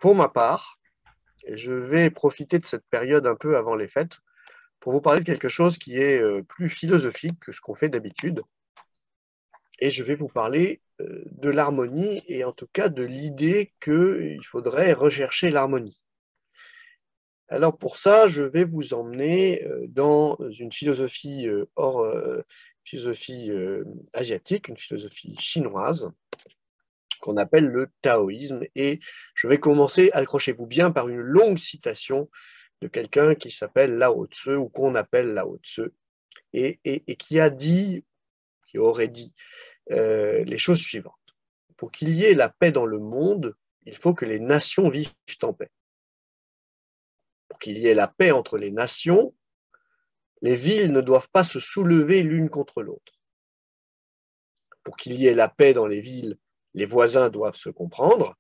Pour ma part, je vais profiter de cette période un peu avant les fêtes pour vous parler de quelque chose qui est plus philosophique que ce qu'on fait d'habitude. Et je vais vous parler de l'harmonie et en tout cas de l'idée qu'il faudrait rechercher l'harmonie. Alors pour ça, je vais vous emmener dans une philosophie philosophie asiatique, une philosophie chinoise qu'on appelle le taoïsme. Et je vais commencer, accrochez-vous bien, par une longue citation de quelqu'un qui s'appelle Lao Tzu ou qu'on appelle Lao Tzu et qui a dit, qui aurait dit les choses suivantes. Pour qu'il y ait la paix dans le monde, il faut que les nations vivent en paix. Pour qu'il y ait la paix entre les nations, les villes ne doivent pas se soulever l'une contre l'autre. Pour qu'il y ait la paix dans les villes, les voisins doivent se comprendre.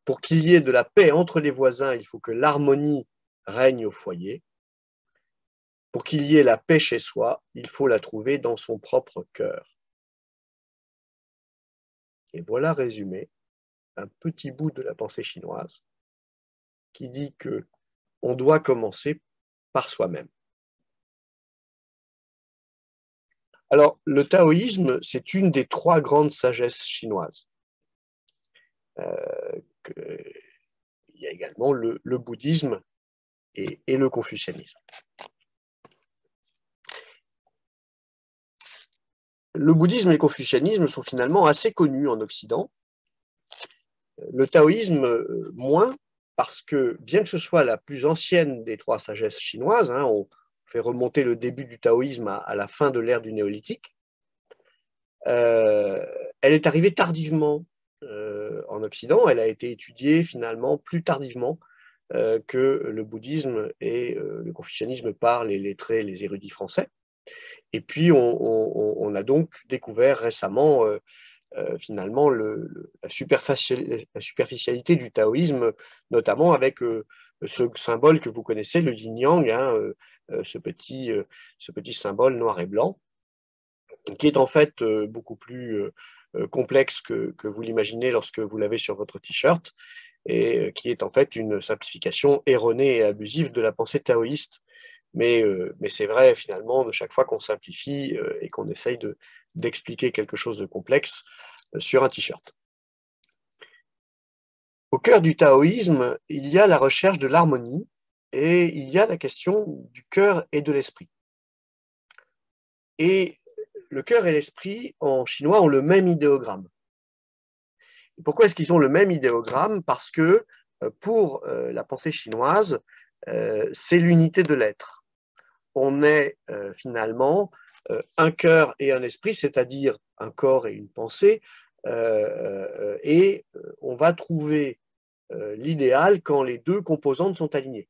Pour qu'il y ait de la paix entre les voisins, il faut que l'harmonie règne au foyer. Pour qu'il y ait la paix chez soi, il faut la trouver dans son propre cœur. Et voilà résumé un petit bout de la pensée chinoise qui dit que on doit commencer par soi-même. Alors, le taoïsme, c'est une des trois grandes sagesses chinoises. Il y a également le bouddhisme et le confucianisme. Le bouddhisme et le confucianisme sont finalement assez connus en Occident. Le taoïsme, moins, parce que bien que ce soit la plus ancienne des trois sagesses chinoises, on fait remonter le début du taoïsme à la fin de l'ère du néolithique, elle est arrivée tardivement en Occident, elle a été étudiée finalement plus tardivement que le bouddhisme et le confucianisme par les lettrés, les érudits français. Et puis on a donc découvert récemment finalement la superficialité du taoïsme, notamment avec ce symbole que vous connaissez, le yin-yang, ce petit symbole noir et blanc, qui est en fait beaucoup plus complexe que vous l'imaginez lorsque vous l'avez sur votre t-shirt, et qui est en fait une simplification erronée et abusive de la pensée taoïste. Mais c'est vrai finalement de chaque fois qu'on simplifie et qu'on essaye d'expliquer quelque chose de complexe sur un t-shirt. Au cœur du taoïsme, il y a la recherche de l'harmonie et il y a la question du cœur et de l'esprit. Et le cœur et l'esprit en chinois ont le même idéogramme. Et pourquoi est-ce qu'ils ont le même idéogramme? Parce que pour la pensée chinoise, c'est l'unité de l'être. On est finalement un cœur et un esprit, c'est-à-dire un corps et une pensée, et on va trouver l'idéal quand les deux composantes sont alignées.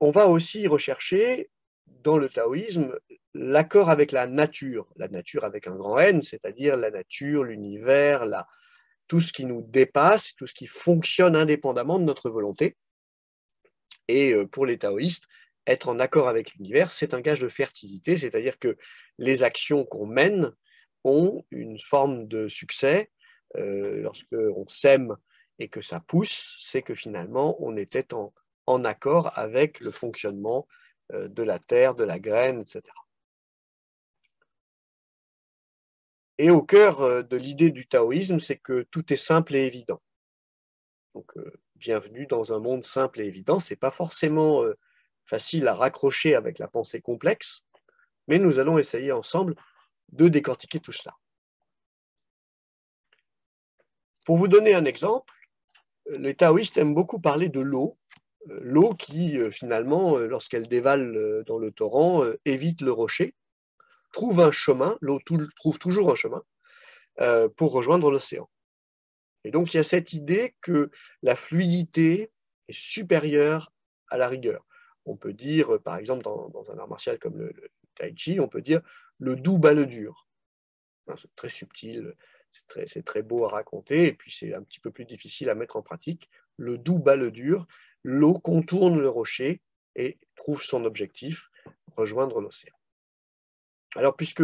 On va aussi rechercher dans le taoïsme l'accord avec la nature avec un grand N, c'est-à-dire la nature, l'univers, tout ce qui nous dépasse, tout ce qui fonctionne indépendamment de notre volonté. Et pour les taoïstes, être en accord avec l'univers, c'est un gage de fertilité, c'est-à-dire que les actions qu'on mène ont une forme de succès. Lorsqu'on sème et que ça pousse, c'est que finalement, on était en accord avec le fonctionnement de la terre, de la graine, etc. Et au cœur de l'idée du taoïsme, c'est que tout est simple et évident. Donc, bienvenue dans un monde simple et évident. Ce n'est pas forcément facile à raccrocher avec la pensée complexe, mais nous allons essayer ensemble de décortiquer tout cela. Pour vous donner un exemple, les taoïstes aiment beaucoup parler de l'eau, l'eau qui, finalement, lorsqu'elle dévale dans le torrent, évite le rocher, trouve un chemin, l'eau trouve toujours un chemin pour rejoindre l'océan. Et donc, il y a cette idée que la fluidité est supérieure à la rigueur. On peut dire, par exemple, dans un art martial comme le tai chi, on peut dire le doux bat le dur. C'est très subtil, c'est très beau à raconter, et puis c'est un petit peu plus difficile à mettre en pratique. Le doux bat le dur, l'eau contourne le rocher et trouve son objectif, rejoindre l'océan. Alors, puisque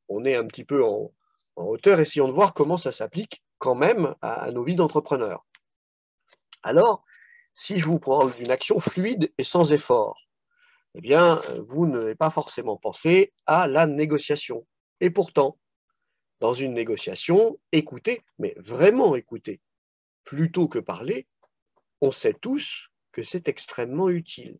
on est un petit peu en hauteur, essayons de voir comment ça s'applique quand même à nos vies d'entrepreneurs. Alors, si je vous parle d'une action fluide et sans effort, eh bien, vous n'avez pas forcément pensé à la négociation. Et pourtant, dans une négociation, écouter, mais vraiment écouter, plutôt que parler, on sait tous que c'est extrêmement utile.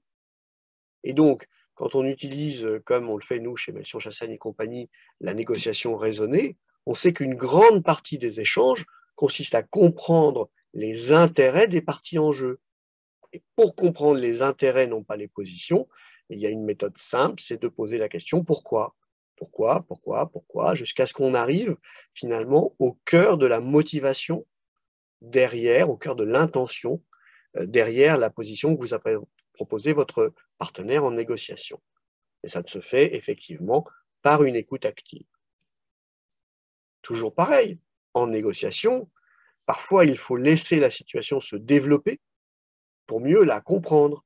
Et donc, quand on utilise, comme on le fait nous chez Melchior Chassagne et compagnie, la négociation raisonnée, on sait qu'une grande partie des échanges consiste à comprendre les intérêts des parties en jeu. Et pour comprendre les intérêts, non pas les positions, il y a une méthode simple, c'est de poser la question pourquoi ? Pourquoi, jusqu'à ce qu'on arrive finalement au cœur de la motivation derrière, au cœur de l'intention derrière la position que vous a proposé votre partenaire en négociation. Et ça se fait effectivement par une écoute active. Toujours pareil, en négociation, parfois il faut laisser la situation se développer pour mieux la comprendre.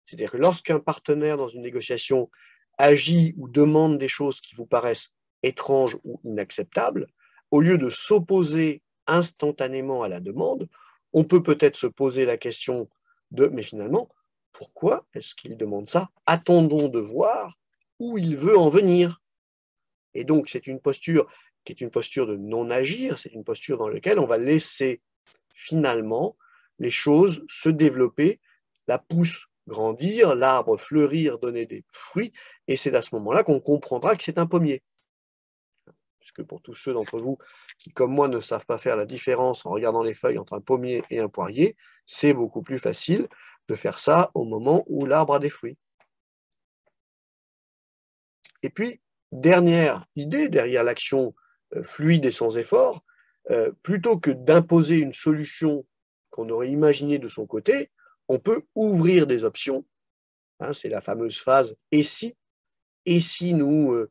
C'est-à-dire que lorsqu'un partenaire dans une négociation agit ou demande des choses qui vous paraissent étranges ou inacceptables, au lieu de s'opposer instantanément à la demande, on peut peut-être se poser la question de mais finalement, pourquoi est-ce qu'il demande ça? Attendons de voir où il veut en venir. Et donc, c'est une posture qui est une posture de non-agir, c'est une posture dans laquelle on va laisser finalement les choses se développer, la pousse grandir, l'arbre fleurir, donner des fruits, et c'est à ce moment-là qu'on comprendra que c'est un pommier. Puisque pour tous ceux d'entre vous qui, comme moi, ne savent pas faire la différence en regardant les feuilles entre un pommier et un poirier, c'est beaucoup plus facile de faire ça au moment où l'arbre a des fruits. Et puis, dernière idée derrière l'action fluide et sans effort, plutôt que d'imposer une solution qu'on aurait imaginée de son côté, on peut ouvrir des options. Hein, c'est la fameuse phase « et si nous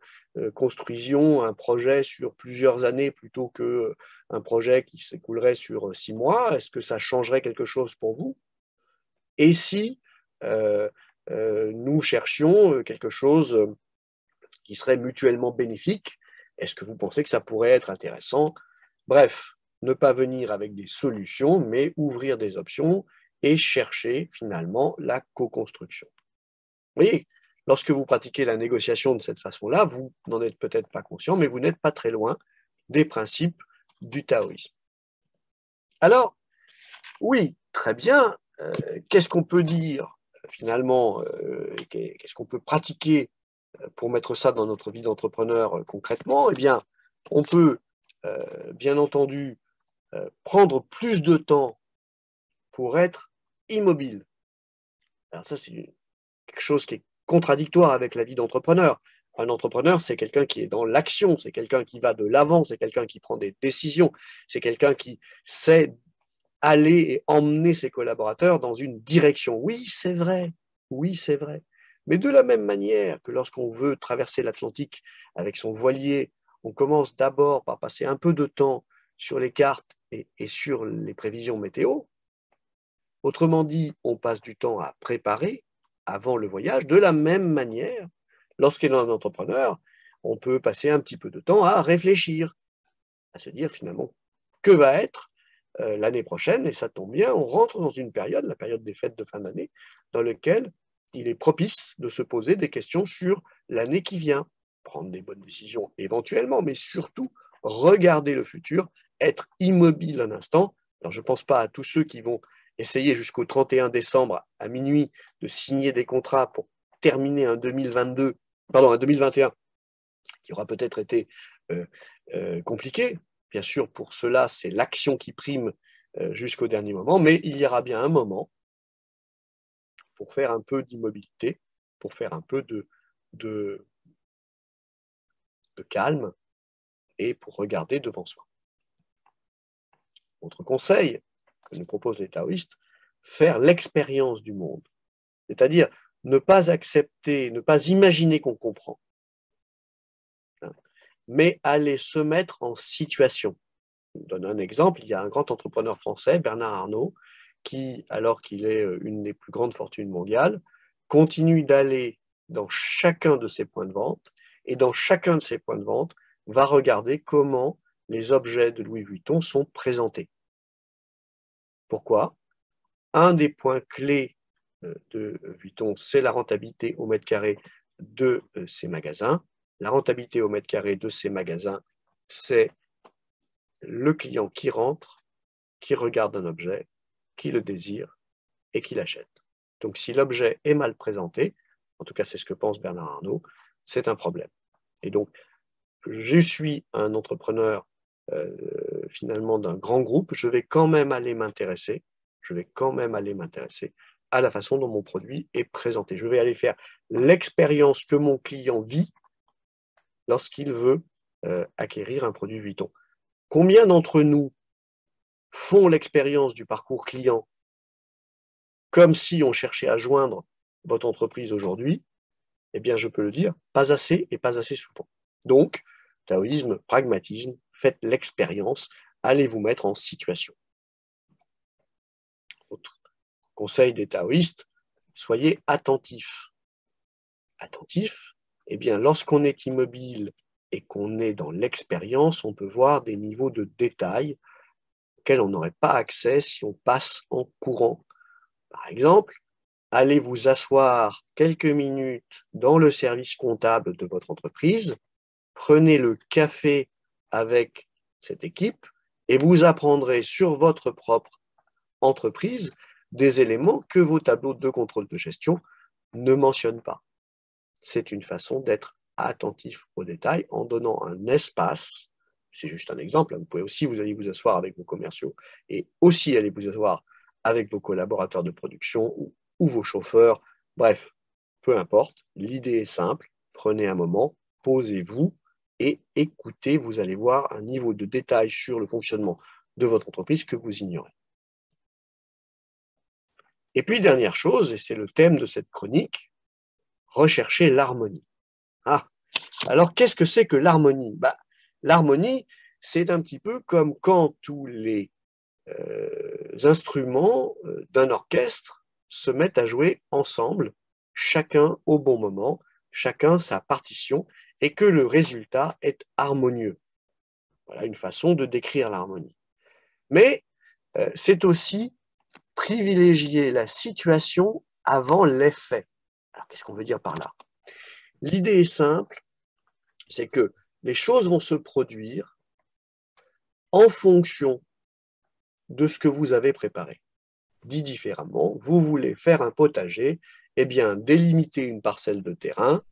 construisions un projet sur plusieurs années plutôt qu'un projet qui s'écoulerait sur 6 mois, est-ce que ça changerait quelque chose pour vous? Et si nous cherchions quelque chose qui serait mutuellement bénéfique, est-ce que vous pensez que ça pourrait être intéressant? Bref, ne pas venir avec des solutions, mais ouvrir des options et chercher finalement la co-construction. Vous voyez, lorsque vous pratiquez la négociation de cette façon-là, vous n'en êtes peut-être pas conscient, mais vous n'êtes pas très loin des principes du taoïsme. Alors, oui, très bien, qu'est-ce qu'on peut dire finalement, qu'est-ce qu'on peut pratiquer pour mettre ça dans notre vie d'entrepreneur concrètement? Eh bien, on peut bien entendu prendre plus de temps pour être immobile. Alors ça, c'est quelque chose qui est contradictoire avec la vie d'entrepreneur. Un entrepreneur, c'est quelqu'un qui est dans l'action, c'est quelqu'un qui va de l'avant, c'est quelqu'un qui prend des décisions, c'est quelqu'un qui sait aller et emmener ses collaborateurs dans une direction. Oui, c'est vrai. Oui, c'est vrai. Mais de la même manière que lorsqu'on veut traverser l'Atlantique avec son voilier, on commence d'abord par passer un peu de temps sur les cartes et sur les prévisions météo. Autrement dit, on passe du temps à préparer avant le voyage. De la même manière, lorsqu'on est un entrepreneur, on peut passer un petit peu de temps à réfléchir, à se dire finalement que va être l'année prochaine, et ça tombe bien, on rentre dans une période, la période des fêtes de fin d'année, dans laquelle il est propice de se poser des questions sur l'année qui vient, prendre des bonnes décisions éventuellement, mais surtout regarder le futur, être immobile un instant. Alors je ne pense pas à tous ceux qui vont essayer jusqu'au 31 décembre à minuit de signer des contrats pour terminer un 2022, pardon, un 2021 qui aura peut-être été compliqué. Bien sûr, pour cela, c'est l'action qui prime jusqu'au dernier moment, mais il y aura bien un moment pour faire un peu d'immobilité, pour faire un peu de calme et pour regarder devant soi. Autre conseil que nous proposent les taoïstes, faire l'expérience du monde. C'est-à-dire ne pas accepter, ne pas imaginer qu'on comprend, mais aller se mettre en situation. Je vous donne un exemple, il y a un grand entrepreneur français, Bernard Arnault, qui, alors qu'il est une des plus grandes fortunes mondiales, continue d'aller dans chacun de ses points de vente, et dans chacun de ces points de vente, va regarder comment les objets de Louis Vuitton sont présentés. Pourquoi? Un des points clés de Vuitton, c'est la rentabilité au mètre carré de ces magasins. La rentabilité au mètre carré de ces magasins, c'est le client qui rentre, qui regarde un objet, qui le désire et qui l'achète. Donc si l'objet est mal présenté, en tout cas c'est ce que pense Bernard Arnault, c'est un problème. Et donc je suis un entrepreneur finalement d'un grand groupe, je vais quand même aller m'intéresser à la façon dont mon produit est présenté. Je vais aller faire l'expérience que mon client vit lorsqu'il veut acquérir un produit Vuitton. Combien d'entre nous font l'expérience du parcours client comme si on cherchait à joindre votre entreprise aujourd'hui? Eh bien, je peux le dire, pas assez et pas assez souvent. Donc, taoïsme, pragmatisme, faites l'expérience, allez vous mettre en situation. Autre conseil des taoïstes, soyez attentifs. Attentifs, eh bien, lorsqu'on est immobile et qu'on est dans l'expérience, on peut voir des niveaux de détail auxquels on n'aurait pas accès si on passe en courant. Par exemple, allez vous asseoir quelques minutes dans le service comptable de votre entreprise, prenez le café avec cette équipe et vous apprendrez sur votre propre entreprise des éléments que vos tableaux de contrôle de gestion ne mentionnent pas. C'est une façon d'être attentif aux détails en donnant un espace. C'est juste un exemple. Vous pouvez aussi vous allez vous asseoir avec vos commerciaux et aussi aller vous asseoir avec vos collaborateurs de production ou vos chauffeurs. Bref, peu importe. L'idée est simple. Prenez un moment, posez-vous et écoutez. Vous allez voir un niveau de détail sur le fonctionnement de votre entreprise que vous ignorez. Et puis, dernière chose, et c'est le thème de cette chronique, rechercher l'harmonie. Ah, alors qu'est-ce que c'est que l'harmonie? L'harmonie, c'est un petit peu comme quand tous les instruments d'un orchestre se mettent à jouer ensemble, chacun au bon moment, chacun sa partition, et que le résultat est harmonieux. Voilà une façon de décrire l'harmonie. Mais c'est aussi privilégier la situation avant l'effet. Alors, qu'est-ce qu'on veut dire par là? L'idée est simple, c'est que les choses vont se produire en fonction de ce que vous avez préparé. Dit différemment, vous voulez faire un potager, eh bien, délimiter une parcelle de terrain,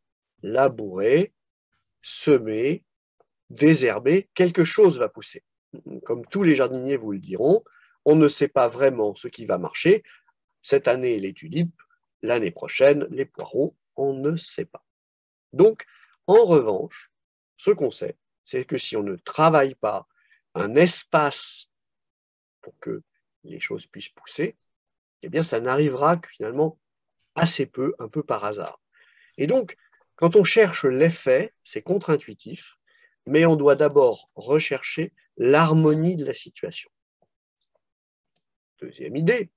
labourer, semer, désherber, quelque chose va pousser. Comme tous les jardiniers vous le diront, on ne sait pas vraiment ce qui va marcher. Cette année, les tulipes, l'année prochaine, les poireaux, on ne sait pas. Donc, en revanche, ce qu'on sait, c'est que si on ne travaille pas un espace pour que les choses puissent pousser, eh bien, ça n'arrivera que finalement assez peu, un peu par hasard. Et donc, quand on cherche l'effet, c'est contre-intuitif, mais on doit d'abord rechercher l'harmonie de la situation. Deuxième idée,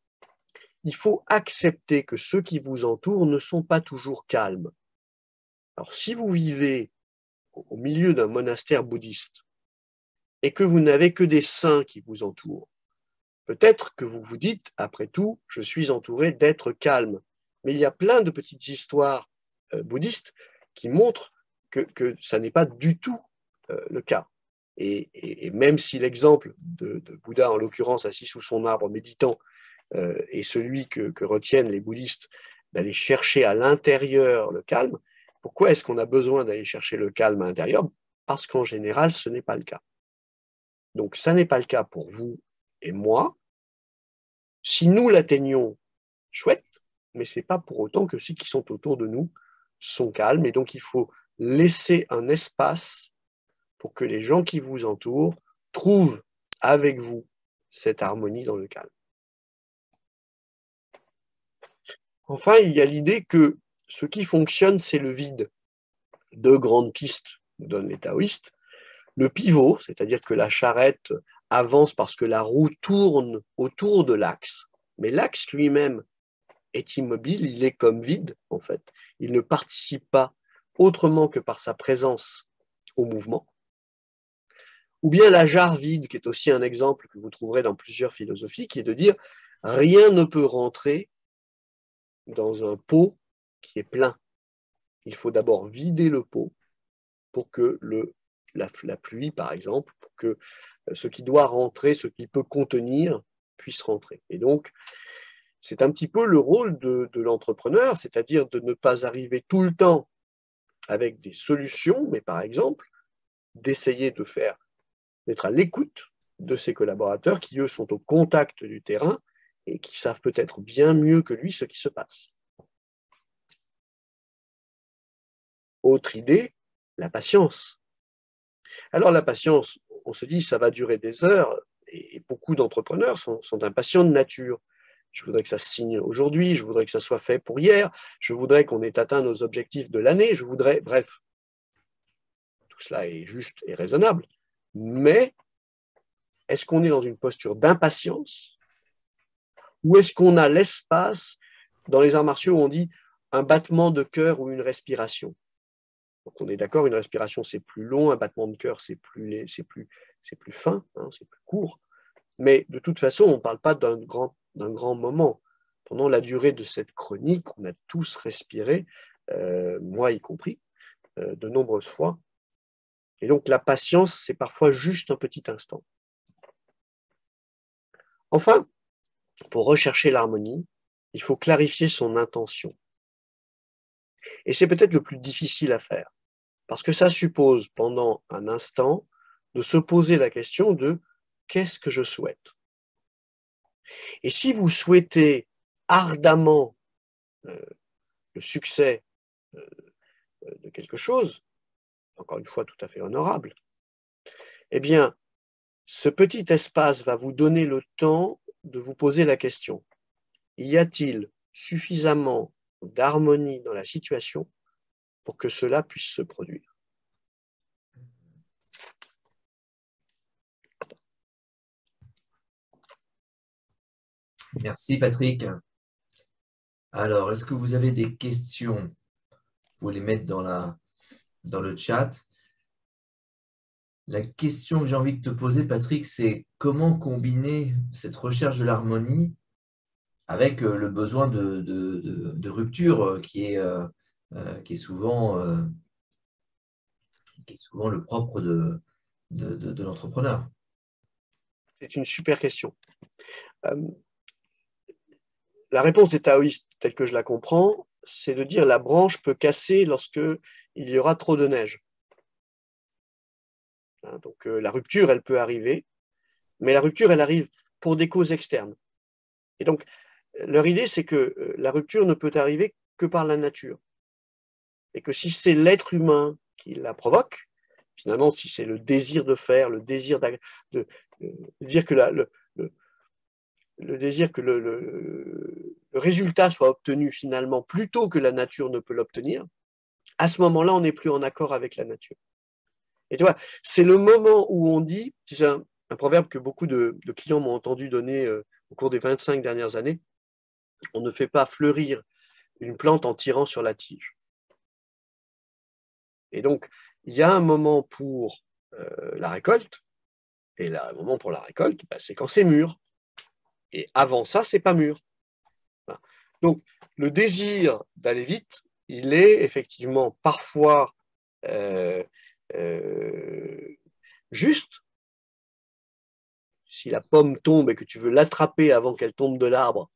il faut accepter que ceux qui vous entourent ne sont pas toujours calmes. Alors, si vous vivez au milieu d'un monastère bouddhiste et que vous n'avez que des saints qui vous entourent, peut-être que vous vous dites, après tout, je suis entouré d'êtres calmes. Mais il y a plein de petites histoires bouddhistes qui montrent que ça n'est pas du tout le cas. Et même si l'exemple de Bouddha, en l'occurrence assis sous son arbre méditant, est celui que retiennent les bouddhistes, d'aller chercher à l'intérieur le calme, pourquoi est-ce qu'on a besoin d'aller chercher le calme à l'intérieur? Parce qu'en général, ce n'est pas le cas. Donc, ça n'est pas le cas pour vous et moi. Si nous l'atteignons, chouette, mais ce n'est pas pour autant que ceux qui sont autour de nous sont calmes. Et donc, il faut laisser un espace pour que les gens qui vous entourent trouvent avec vous cette harmonie dans le calme. Enfin, il y a l'idée que ce qui fonctionne, c'est le vide. Deux grandes pistes nous donnent les taoïstes. Le pivot, c'est-à-dire que la charrette avance parce que la roue tourne autour de l'axe, mais l'axe lui-même est immobile, il est comme vide en fait. Il ne participe pas autrement que par sa présence au mouvement. Ou bien la jarre vide, qui est aussi un exemple que vous trouverez dans plusieurs philosophies, qui est de dire rien ne peut rentrer dans un pot qui est plein. Il faut d'abord vider le pot pour que la pluie, par exemple, pour que ce qui doit rentrer, ce qui peut contenir, puisse rentrer. Et donc, c'est un petit peu le rôle de l'entrepreneur, c'est-à-dire de ne pas arriver tout le temps avec des solutions, mais par exemple, d'essayer d'être à l'écoute de ses collaborateurs qui, eux, sont au contact du terrain et qui savent peut-être bien mieux que lui ce qui se passe. Autre idée, la patience. Alors la patience, on se dit, ça va durer des heures, et beaucoup d'entrepreneurs sont impatients de nature. Je voudrais que ça se signe aujourd'hui, je voudrais que ça soit fait pour hier, je voudrais qu'on ait atteint nos objectifs de l'année, je voudrais, bref, tout cela est juste et raisonnable. Mais est-ce qu'on est dans une posture d'impatience ou est-ce qu'on a l'espace, dans les arts martiaux, où on dit un battement de cœur ou une respiration? Donc on est d'accord, une respiration c'est plus long, un battement de cœur c'est plus fin, hein, c'est plus court. Mais de toute façon, on ne parle pas d'un grand moment. Pendant la durée de cette chronique, on a tous respiré, moi y compris, de nombreuses fois. Et donc la patience, c'est parfois juste un petit instant. Enfin, pour rechercher l'harmonie, il faut clarifier son intention. Et c'est peut-être le plus difficile à faire, parce que ça suppose pendant un instant de se poser la question de qu'est-ce que je souhaite? Et si vous souhaitez ardemment le succès de quelque chose, encore une fois tout à fait honorable, eh bien, ce petit espace va vous donner le temps de vous poser la question. Y a-t-il suffisamment d'harmonie dans la situation pour que cela puisse se produire? Merci Patrick. Alors, est-ce que vous avez des questions? Vous pouvez les mettre dans le chat. La question que j'ai envie de te poser, Patrick, c'est comment combiner cette recherche de l'harmonie avec le besoin de rupture qui est souvent le propre de l'entrepreneur. C'est une super question. La réponse des taoïstes, telle que je la comprends, c'est de dire la branche peut casser lorsque il y aura trop de neige. Donc la rupture, elle peut arriver, mais la rupture, elle arrive pour des causes externes. Et donc, leur idée, c'est que la rupture ne peut arriver que par la nature. Et que si c'est l'être humain qui la provoque, finalement, si c'est le désir de faire, le désir de dire que le désir que le résultat soit obtenu finalement plus tôt que la nature ne peut l'obtenir, à ce moment-là, on n'est plus en accord avec la nature. Et tu vois, c'est le moment où on dit, c'est un proverbe que beaucoup de clients m'ont entendu donner au cours des 25 dernières années, on ne fait pas fleurir une plante en tirant sur la tige. Et donc, il y a un moment pour la récolte, et là, un moment pour la récolte, c'est quand c'est mûr. Et avant ça, c'est pas mûr. Voilà. Donc, le désir d'aller vite, il est effectivement parfois juste. Si la pomme tombe et que tu veux l'attraper avant qu'elle tombe de l'arbre,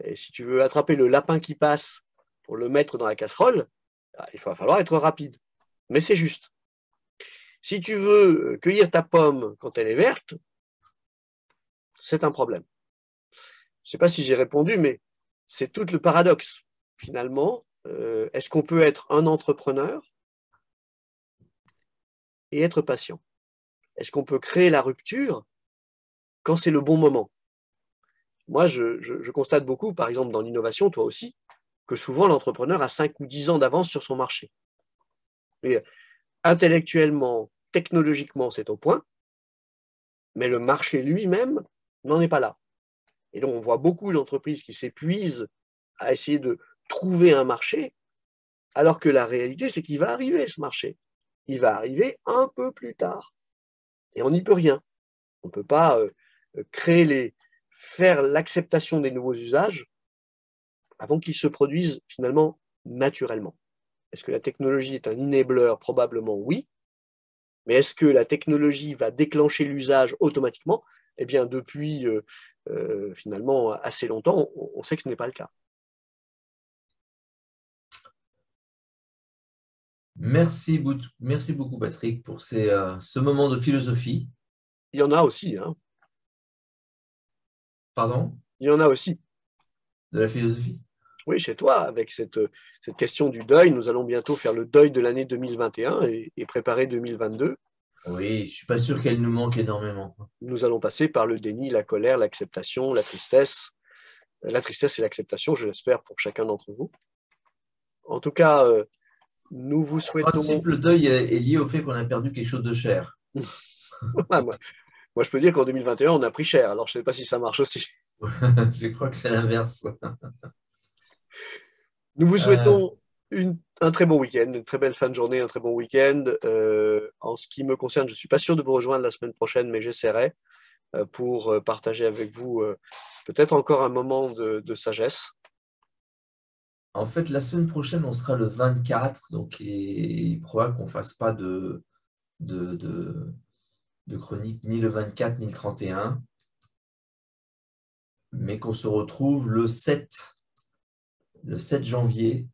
et si tu veux attraper le lapin qui passe pour le mettre dans la casserole, il va falloir être rapide. Mais c'est juste. Si tu veux cueillir ta pomme quand elle est verte, c'est un problème. Je ne sais pas si j'ai répondu, mais c'est tout le paradoxe. Finalement, est-ce qu'on peut être un entrepreneur et être patient? Est-ce qu'on peut créer la rupture quand c'est le bon moment? Moi, je constate beaucoup, par exemple dans l'innovation, toi aussi, que souvent l'entrepreneur a 5 ou 10 ans d'avance sur son marché. Et intellectuellement, technologiquement, c'est au point, mais le marché lui-même n'en est pas là. Et donc, on voit beaucoup d'entreprises qui s'épuisent à essayer de trouver un marché, alors que la réalité, c'est qu'il va arriver ce marché. Il va arriver un peu plus tard. Et on n'y peut rien. On ne peut pas faire l'acceptation des nouveaux usages avant qu'ils se produisent finalement naturellement. Est-ce que la technologie est un enabler? Probablement oui. Mais est-ce que la technologie va déclencher l'usage automatiquement? Eh bien, depuis finalement assez longtemps, on sait que ce n'est pas le cas. Merci beaucoup, Patrick, pour ce moment de philosophie. Il y en a aussi, hein. Pardon? Il y en a aussi. De la philosophie? Oui, chez toi, avec cette question du deuil, nous allons bientôt faire le deuil de l'année 2021 et préparer 2022. Oui, je ne suis pas sûr qu'elle nous manque énormément. Nous allons passer par le déni, la colère, l'acceptation, la tristesse. La tristesse et l'acceptation, je l'espère, pour chacun d'entre vous. En tout cas, nous vous En souhaitons… principe, le deuil est lié au fait qu'on a perdu quelque chose de cher. Moi, je peux dire qu'en 2021, on a pris cher. Alors, je ne sais pas si ça marche aussi. Je crois que c'est l'inverse. Nous vous Euh, souhaitons un très bon week-end, une très belle fin de journée, un très bon week-end. En ce qui me concerne, je ne suis pas sûr de vous rejoindre la semaine prochaine, mais j'essaierai pour partager avec vous peut-être encore un moment de sagesse. En fait, la semaine prochaine, on sera le 24, donc il est probable qu'on ne fasse pas de, de, de chronique ni le 24 ni le 31, mais qu'on se retrouve le 7 janvier,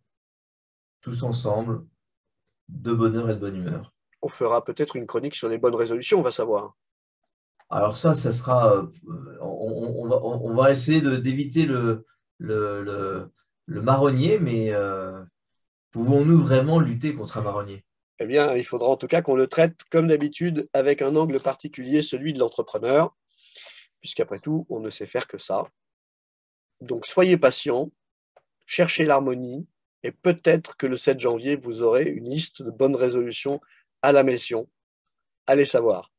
tous ensemble, de bonne heure et de bonne humeur. On fera peut-être une chronique sur les bonnes résolutions, on va savoir. Alors ça sera, on va essayer d'éviter le marronnier, mais pouvons-nous vraiment lutter contre un marronnier? Eh bien, il faudra en tout cas qu'on le traite comme d'habitude avec un angle particulier, celui de l'entrepreneur, puisqu'après tout, on ne sait faire que ça. Donc, soyez patient, cherchez l'harmonie, et peut-être que le 7 janvier, vous aurez une liste de bonnes résolutions à la mission. Allez savoir.